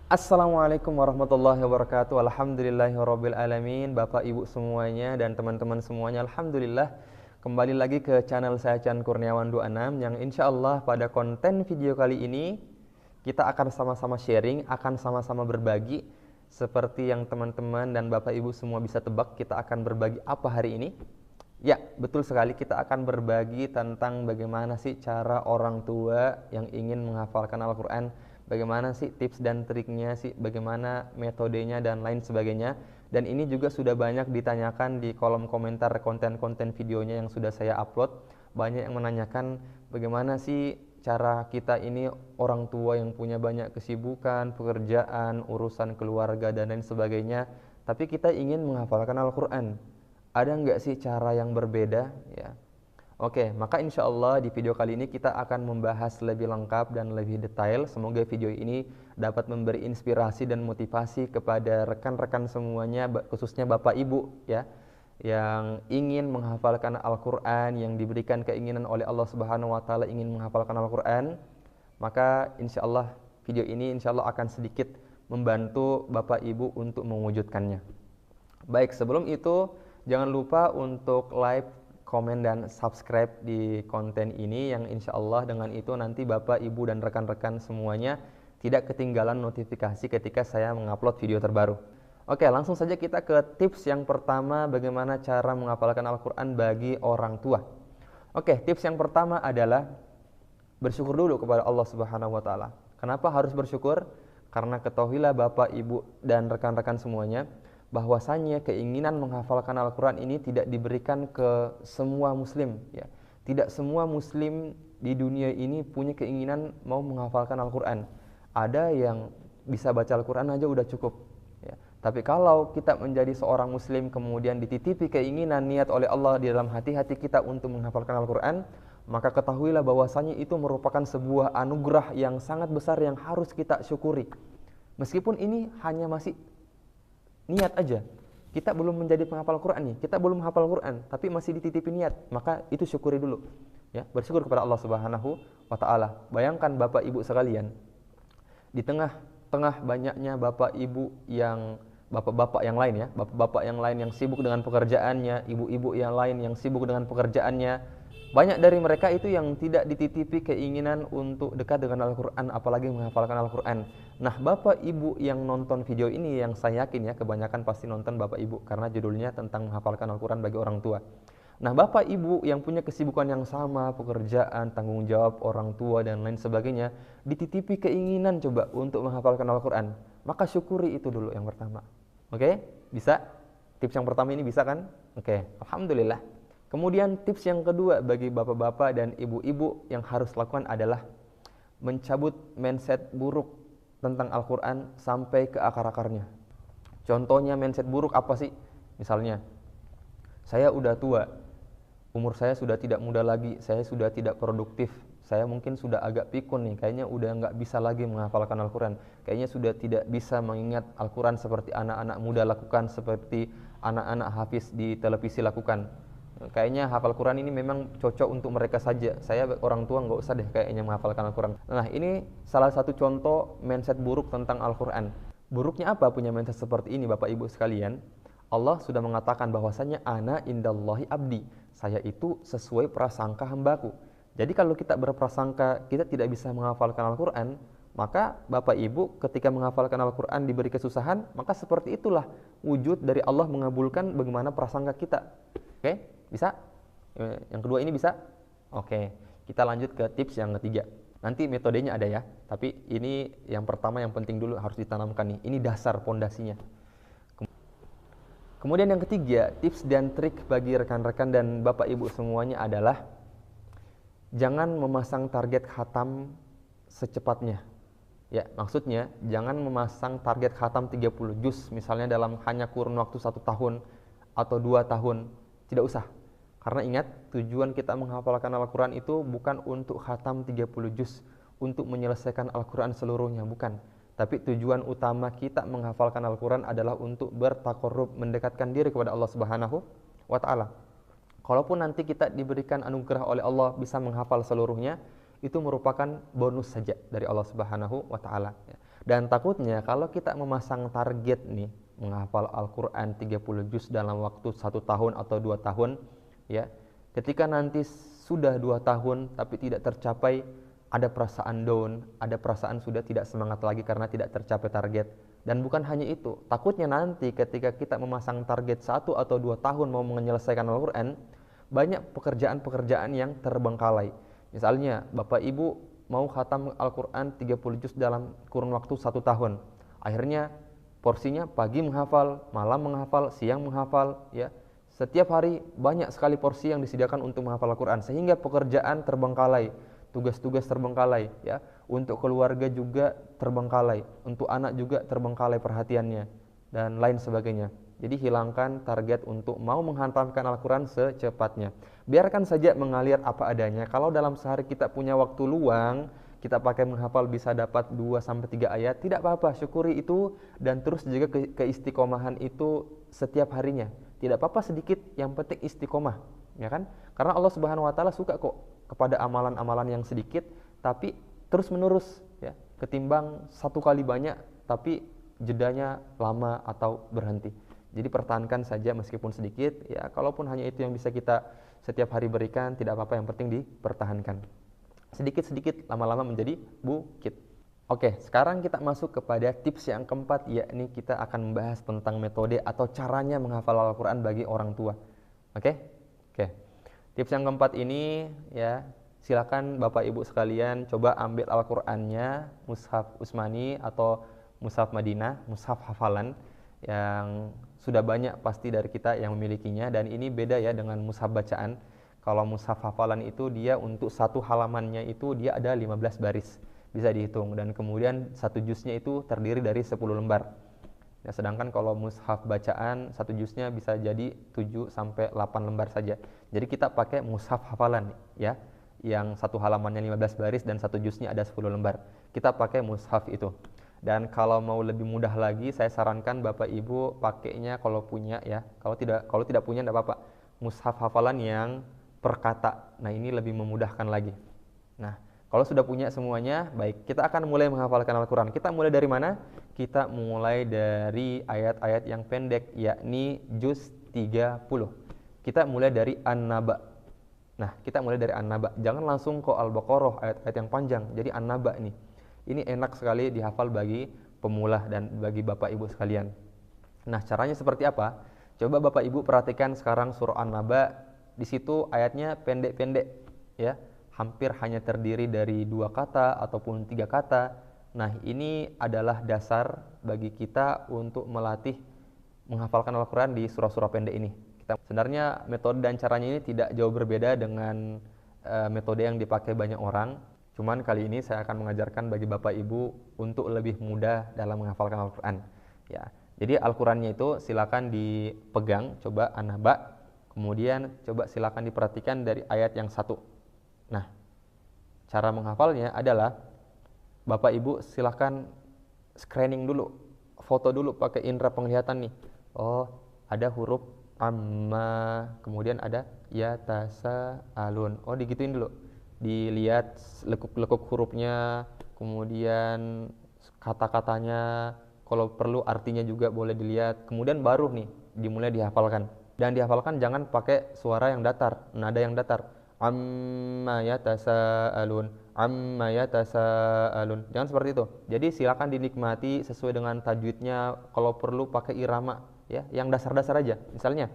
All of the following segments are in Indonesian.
Assalamualaikum warahmatullahi wabarakatuh. Alhamdulillahirabbil alamin. Bapak Ibu semuanya dan teman-teman semuanya, alhamdulillah kembali lagi ke channel saya Chan Kurniawan 26 yang insyaallah pada konten video kali ini kita akan sama-sama sharing, akan sama-sama berbagi seperti yang teman-teman dan Bapak Ibu semua bisa tebak, kita akan berbagi apa hari ini? Ya, betul sekali, kita akan berbagi tentang bagaimana sih cara orang tua yang ingin menghafalkan Al-Quran, bagaimana sih tips dan triknya sih, bagaimana metodenya dan lain sebagainya. Dan ini juga sudah banyak ditanyakan di kolom komentar konten-konten videonya yang sudah saya upload. Banyak yang menanyakan bagaimana sih cara kita ini orang tua yang punya banyak kesibukan, pekerjaan, urusan keluarga dan lain sebagainya, tapi kita ingin menghafalkan Al-Quran. Ada nggak sih cara yang berbeda? Ya. Oke, maka insya Allah di video kali ini kita akan membahas lebih lengkap dan lebih detail. Semoga video ini dapat memberi inspirasi dan motivasi kepada rekan-rekan semuanya, khususnya Bapak Ibu ya, yang ingin menghafalkan Al-Quran, yang diberikan keinginan oleh Allah Subhanahu Wa Taala ingin menghafalkan Al-Quran. Maka insya Allah video ini insya Allah akan sedikit membantu Bapak Ibu untuk mewujudkannya. Baik, sebelum itu jangan lupa untuk like, komen, dan subscribe di konten ini yang insya Allah dengan itu nanti Bapak, Ibu, dan rekan-rekan semuanya tidak ketinggalan notifikasi ketika saya mengupload video terbaru. Oke, langsung saja kita ke tips yang pertama, bagaimana cara menghafalkan Al-Quran bagi orang tua. Oke, tips yang pertama adalah bersyukur dulu kepada Allah Subhanahu wa Ta'ala. Kenapa harus bersyukur? Karena ketahuilah Bapak, Ibu, dan rekan-rekan semuanya, bahwasanya keinginan menghafalkan Al-Quran ini tidak diberikan ke semua muslim ya. Tidak semua muslim di dunia ini punya keinginan mau menghafalkan Al-Quran. Ada yang bisa baca Al-Quran aja udah cukup ya. Tapi kalau kita menjadi seorang muslim kemudian dititipi keinginan niat oleh Allah di dalam hati-hati kita untuk menghafalkan Al-Quran, maka ketahuilah bahwasanya itu merupakan sebuah anugerah yang sangat besar yang harus kita syukuri. Meskipun ini hanya masih niat aja, kita belum menjadi penghafal Quran nih, kita belum hafal Quran, tapi masih dititipi niat, maka itu syukuri dulu ya, bersyukur kepada Allah Subhanahu wa Ta'ala. Bayangkan Bapak Ibu sekalian, di tengah-tengah banyaknya Bapak Ibu yang bapak-bapak yang lain ya, bapak-bapak yang lain yang sibuk dengan pekerjaannya, ibu-ibu yang lain yang sibuk dengan pekerjaannya, banyak dari mereka itu yang tidak dititipi keinginan untuk dekat dengan Al-Quran, apalagi menghafalkan Al-Quran. Nah, Bapak Ibu yang nonton video ini, yang saya yakin ya, kebanyakan pasti nonton Bapak Ibu, karena judulnya tentang menghafalkan Al-Quran bagi orang tua. Nah, Bapak Ibu yang punya kesibukan yang sama, pekerjaan, tanggung jawab orang tua, dan lain sebagainya, dititipi keinginan coba untuk menghafalkan Al-Quran, maka syukuri itu dulu yang pertama. Oke? Bisa? Tips yang pertama ini bisa kan? Oke, alhamdulillah. Kemudian tips yang kedua bagi bapak-bapak dan ibu-ibu yang harus lakukan adalah mencabut mindset buruk tentang Al-Quran sampai ke akar-akarnya. Contohnya mindset buruk apa sih? Misalnya, saya udah tua, umur saya sudah tidak muda lagi, saya sudah tidak produktif, saya mungkin sudah agak pikun nih, kayaknya udah nggak bisa lagi menghafalkan Al-Quran, kayaknya sudah tidak bisa mengingat Al-Quran seperti anak-anak muda lakukan, seperti anak-anak hafiz di televisi lakukan. Kayaknya hafal Quran ini memang cocok untuk mereka saja. Saya orang tua nggak usah deh kayaknya menghafalkan Al-Quran. Nah, ini salah satu contoh mindset buruk tentang Al-Quran. Buruknya apa punya mindset seperti ini Bapak Ibu sekalian? Allah sudah mengatakan bahwasanya ana indallahi abdi. Saya itu sesuai prasangka hambaku. Jadi kalau kita berprasangka kita tidak bisa menghafalkan Al-Quran, maka Bapak Ibu ketika menghafalkan Al-Quran diberi kesusahan, maka seperti itulah wujud dari Allah mengabulkan bagaimana prasangka kita. Oke? Bisa? Yang kedua ini bisa? Oke, kita lanjut ke tips yang ketiga. Nanti metodenya ada ya, tapi ini yang pertama yang penting dulu harus ditanamkan nih. Ini dasar pondasinya. Kemudian yang ketiga, tips dan trik bagi rekan-rekan dan Bapak Ibu semuanya adalah jangan memasang target khatam secepatnya. Ya, maksudnya jangan memasang target khatam 30 juz misalnya dalam hanya kurun waktu 1 tahun atau 2 tahun. Tidak usah. Karena ingat, tujuan kita menghafalkan Al-Quran itu bukan untuk khatam 30 juz, untuk menyelesaikan Al-Quran seluruhnya, bukan. Tapi tujuan utama kita menghafalkan Al-Quran adalah untuk bertaqarrub, mendekatkan diri kepada Allah Subhanahu wa Ta'ala. Kalaupun nanti kita diberikan anugerah oleh Allah bisa menghafal seluruhnya, itu merupakan bonus saja dari Allah Subhanahu wa Ta'ala. Dan takutnya kalau kita memasang target nih, menghafal Al-Quran 30 juz dalam waktu 1 tahun atau 2 tahun, ya, ketika nanti sudah 2 tahun tapi tidak tercapai, ada perasaan down, ada perasaan sudah tidak semangat lagi karena tidak tercapai target. Dan bukan hanya itu, takutnya nanti ketika kita memasang target 1 atau 2 tahun mau menyelesaikan Al-Quran, banyak pekerjaan-pekerjaan yang terbengkalai. Misalnya, Bapak Ibu mau khatam Al-Quran 30 juz dalam kurun waktu 1 tahun. Akhirnya porsinya pagi menghafal, malam menghafal, siang menghafal, ya. Setiap hari banyak sekali porsi yang disediakan untuk menghafal Al-Quran, sehingga pekerjaan terbengkalai, tugas-tugas terbengkalai, ya. Untuk keluarga juga terbengkalai, untuk anak juga terbengkalai perhatiannya, dan lain sebagainya. Jadi hilangkan target untuk mau menghantamkan Al-Quran secepatnya. Biarkan saja mengalir apa adanya. Kalau dalam sehari kita punya waktu luang, kita pakai menghafal bisa dapat 2-3 ayat, tidak apa-apa, syukuri itu dan terus jaga keistiqomahan itu setiap harinya. Tidak apa-apa sedikit, yang penting istiqomah, ya kan? Karena Allah Subhanahu wa taala suka kok kepada amalan-amalan yang sedikit tapi terus menerus, ya, ketimbang satu kali banyak tapi jedanya lama atau berhenti. Jadi pertahankan saja meskipun sedikit, ya, kalaupun hanya itu yang bisa kita setiap hari berikan, tidak apa-apa, yang penting dipertahankan. Sedikit-sedikit lama-lama menjadi bukit. Oke, sekarang kita masuk kepada tips yang keempat, yakni kita akan membahas tentang metode atau caranya menghafal Al-Quran bagi orang tua. Oke? Oke. Tips yang keempat ini, ya, silakan Bapak Ibu sekalian coba ambil Al-Qur'annya, mushaf Utsmani atau mushaf Madinah, mushaf hafalan yang sudah banyak pasti dari kita yang memilikinya, dan ini beda ya dengan mushaf bacaan. Kalau mushaf hafalan itu dia untuk satu halamannya itu dia ada 15 baris, bisa dihitung, dan kemudian satu juznya itu terdiri dari 10 lembar. Ya, sedangkan kalau mushaf bacaan satu juznya bisa jadi 7 sampai 8 lembar saja. Jadi kita pakai mushaf hafalan, ya, yang satu halamannya 15 baris dan satu juznya ada 10 lembar. Kita pakai mushaf itu. Dan kalau mau lebih mudah lagi, saya sarankan Bapak Ibu pakainya kalau punya, ya. Kalau tidak punya enggak apa-apa. Mushaf hafalan yang per kata. Nah, ini lebih memudahkan lagi. Nah, kalau sudah punya semuanya, baik, kita akan mulai menghafalkan Al-Qur'an. Kita mulai dari mana? Kita mulai dari ayat-ayat yang pendek, yakni juz 30. Kita mulai dari An-Naba. Nah, kita mulai dari An-Naba. Jangan langsung ke Al-Baqarah, ayat-ayat yang panjang. Jadi An-Naba nih. Ini enak sekali dihafal bagi pemula dan bagi Bapak Ibu sekalian. Nah, caranya seperti apa? Coba Bapak Ibu perhatikan sekarang surah An-Naba. Di situ ayatnya pendek-pendek, ya. Hampir hanya terdiri dari 2 kata ataupun 3 kata. Nah, ini adalah dasar bagi kita untuk melatih menghafalkan Al-Quran di surah-surah pendek ini. Sebenarnya metode dan caranya ini tidak jauh berbeda dengan metode yang dipakai banyak orang. Cuman kali ini saya akan mengajarkan bagi Bapak Ibu untuk lebih mudah dalam menghafalkan Al-Quran. Ya, jadi Al-Qurannya itu silakan dipegang, coba An-Naba. Kemudian coba silakan diperhatikan dari ayat yang 1. Nah, cara menghafalnya adalah Bapak Ibu silakan screening dulu, foto dulu pakai indera penglihatan nih. Oh, ada huruf amma, kemudian ada ya tasa alun. Oh, digituin dulu. Dilihat lekuk-lekuk hurufnya, kemudian kata-katanya, kalau perlu artinya juga boleh dilihat. Kemudian baru nih dimulai dihafalkan. Dan dihafalkan jangan pakai suara yang datar, nada yang datar. Amma yatasaalun, amma yatasaalun. Jangan seperti itu. Jadi silakan dinikmati sesuai dengan tajwidnya, kalau perlu pakai irama, ya, yang dasar-dasar aja. Misalnya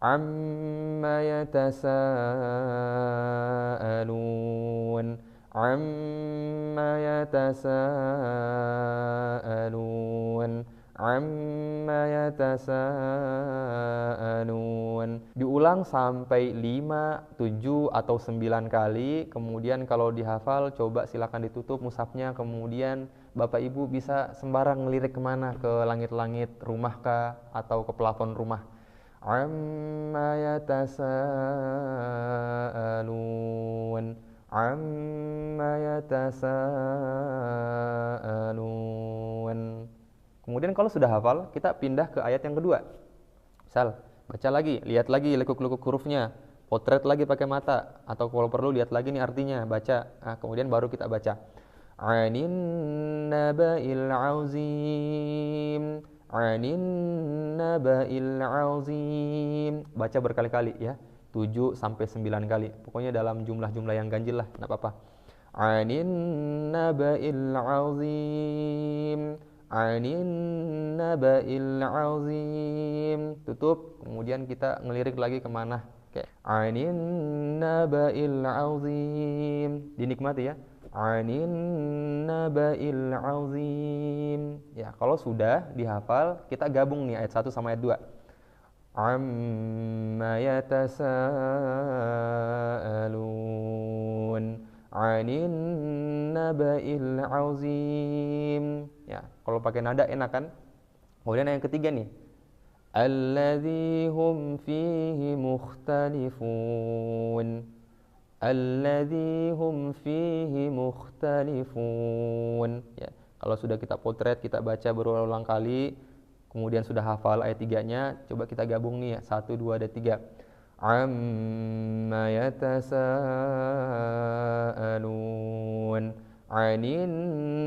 amma yatasaalun, amma yatasaalun, amma yatasaalun. Diulang sampai 5, 7 atau 9 kali. Kemudian kalau dihafal coba silakan ditutup mushafnya. Kemudian Bapak Ibu bisa sembarang ngelirik kemana, ke langit-langit rumah kah atau ke plafon rumah. Amma yatasaalun, amma yatasaalun. Kemudian kalau sudah hafal, kita pindah ke ayat yang kedua. Misal, baca lagi, lihat lagi lekuk-lekuk hurufnya, potret lagi pakai mata, atau kalau perlu lihat lagi nih artinya, baca. Nah, kemudian baru kita baca. Anin naba'il azim, 'anil naba'il azim. Baca berkali-kali ya, 7 sampai 9 kali. Pokoknya dalam jumlah-jumlah yang ganjil lah, enggak apa-apa. 'Anil naba'il azim, 'anil naba'il azim. Tutup, kemudian kita ngelirik lagi kemana? Oke. 'Anil naba'il azim. Dinikmati ya. 'Anil naba'il azim. Ya, kalau sudah dihafal, kita gabung nih ayat 1 sama ayat 2. Amma yatasaalun 'anil naba'il azim. Ya, kalau pakai nada enak kan? Kemudian yang ketiga nih. Alladzi hum fihi mukhtalifun. Alladzi hum fihi mukhtalifun. Ya, kalau sudah kita potret, kita baca berulang-ulang kali, kemudian sudah hafal ayat 3-nya, coba kita gabung nih ya, 1, 2, dan 3. Amma yatasaalun 'anil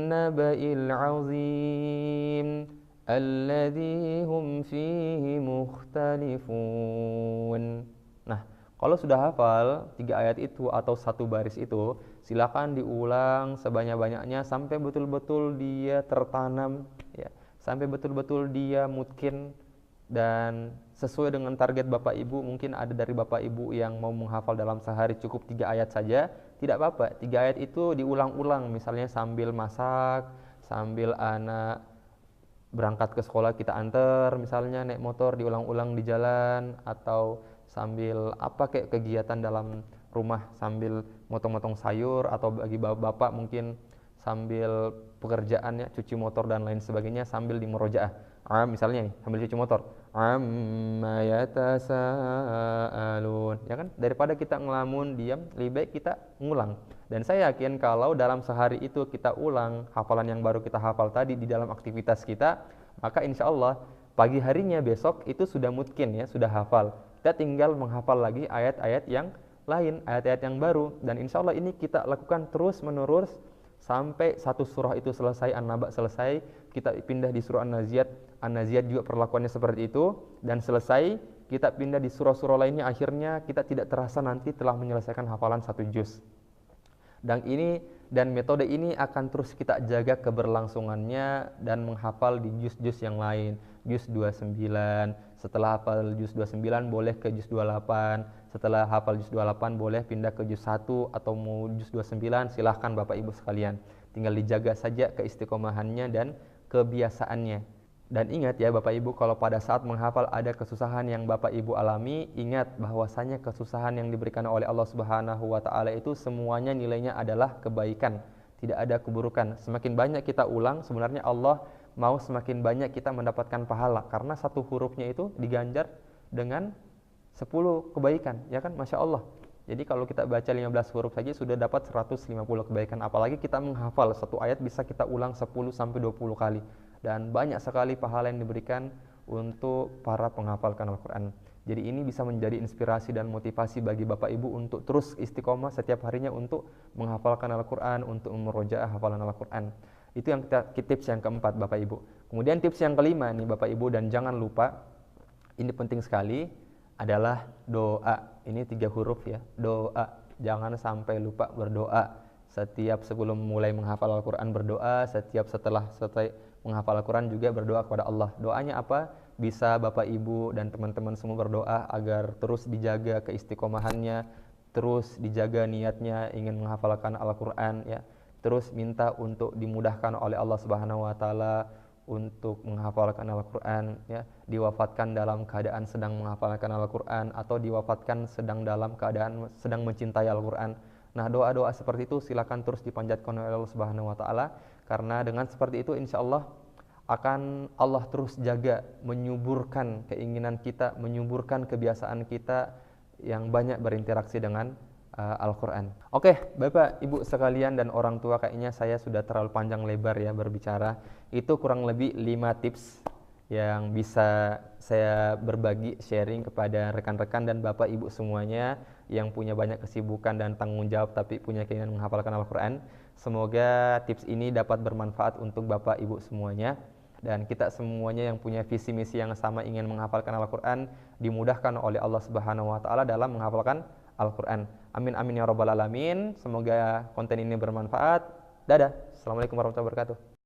naba'il azim, alladzi hum fihi mukhtalifun. Nah, kalau sudah hafal 3 ayat itu atau 1 baris itu, silakan diulang sebanyak-banyaknya sampai betul-betul dia tertanam ya, sampai betul-betul dia mungkin dan sesuai dengan target Bapak Ibu. Mungkin ada dari Bapak Ibu yang mau menghafal dalam sehari cukup 3 ayat saja, tidak apa-apa. 3 ayat itu diulang-ulang, misalnya sambil masak, sambil anak berangkat ke sekolah kita antar, misalnya naik motor diulang-ulang di jalan, atau sambil apa kayak kegiatan dalam rumah, sambil motong-motong sayur, atau bagi bapak mungkin sambil pekerjaannya cuci motor dan lain sebagainya sambil di murojaah. Misalnya nih, sambil cuci motor. Amma yatasaalun. Ya kan? Daripada kita ngelamun diam, lebih baik kita ngulang. Dan saya yakin kalau dalam sehari itu kita ulang hafalan yang baru kita hafal tadi di dalam aktivitas kita, maka insya Allah pagi harinya besok itu sudah mungkin ya, sudah hafal. Kita tinggal menghafal lagi ayat-ayat yang lain, ayat-ayat yang baru. Dan insya Allah ini kita lakukan terus menerus sampai satu surah itu selesai, An-Naba selesai, kita pindah di surah An-Naziat. An-Naziat juga perlakuannya seperti itu, dan selesai kita pindah di surah-surah lainnya, akhirnya kita tidak terasa nanti telah menyelesaikan hafalan 1 juz. Dan metode ini akan terus kita jaga keberlangsungannya dan menghafal di juz-juz yang lain. Juz 29, setelah hafal juz 29 boleh ke juz 28, setelah hafal juz 28 boleh pindah ke juz 1 atau mau juz 29, silahkan Bapak Ibu sekalian. Tinggal dijaga saja keistiqomahannya dan kebiasaannya. Dan ingat ya Bapak Ibu, kalau pada saat menghafal ada kesusahan yang Bapak Ibu alami, ingat bahwasanya kesusahan yang diberikan oleh Allah Subhanahu wa taala itu semuanya nilainya adalah kebaikan, tidak ada keburukan. Semakin banyak kita ulang, sebenarnya Allah mau semakin banyak kita mendapatkan pahala, karena satu hurufnya itu diganjar dengan 10 kebaikan, ya kan? Masya Allah. Jadi kalau kita baca 15 huruf saja sudah dapat 150 kebaikan, apalagi kita menghafal satu ayat bisa kita ulang 10 sampai 20 kali. Dan banyak sekali pahala yang diberikan untuk para penghafalkan Al-Quran. Jadi ini bisa menjadi inspirasi dan motivasi bagi Bapak Ibu untuk terus istiqomah setiap harinya untuk menghafalkan Al-Quran, untuk memurojaah hafalan Al-Quran. Itu yang tips yang keempat Bapak Ibu. Kemudian tips yang kelima nih Bapak Ibu, dan jangan lupa, ini penting sekali, adalah doa. Ini 3 huruf ya, doa. Jangan sampai lupa berdoa. Setiap sebelum mulai menghafal Al-Quran berdoa, setiap setelah selesai menghafal Al-Quran juga berdoa kepada Allah. Doanya apa? Bisa Bapak Ibu dan teman-teman semua berdoa agar terus dijaga keistiqomahannya, terus dijaga niatnya ingin menghafalkan Al-Quran ya. Terus minta untuk dimudahkan oleh Allah Subhanahu wa taala untuk menghafalkan Al-Quran ya, diwafatkan dalam keadaan sedang menghafalkan Al-Quran atau diwafatkan sedang dalam keadaan sedang mencintai Al-Quran. Nah, doa-doa seperti itu silakan terus dipanjatkan oleh Allah Subhanahu wa taala, karena dengan seperti itu insya Allah akan Allah terus jaga menyuburkan keinginan kita, menyuburkan kebiasaan kita yang banyak berinteraksi dengan Al-Quran. Oke, Bapak, Ibu sekalian dan orang tua, kayaknya saya sudah terlalu panjang lebar ya berbicara. Itu kurang lebih 5 tips yang bisa saya berbagi, sharing kepada rekan-rekan dan Bapak Ibu semuanya yang punya banyak kesibukan dan tanggung jawab tapi punya keinginan menghafalkan Al-Quran. Semoga tips ini dapat bermanfaat untuk Bapak Ibu semuanya. Dan kita semuanya yang punya visi misi yang sama ingin menghafalkan Al-Quran, dimudahkan oleh Allah Subhanahu wa Ta'ala dalam menghafalkan Al-Quran. Amin amin ya rabbal alamin. Semoga konten ini bermanfaat. Dadah. Assalamualaikum warahmatullahi wabarakatuh.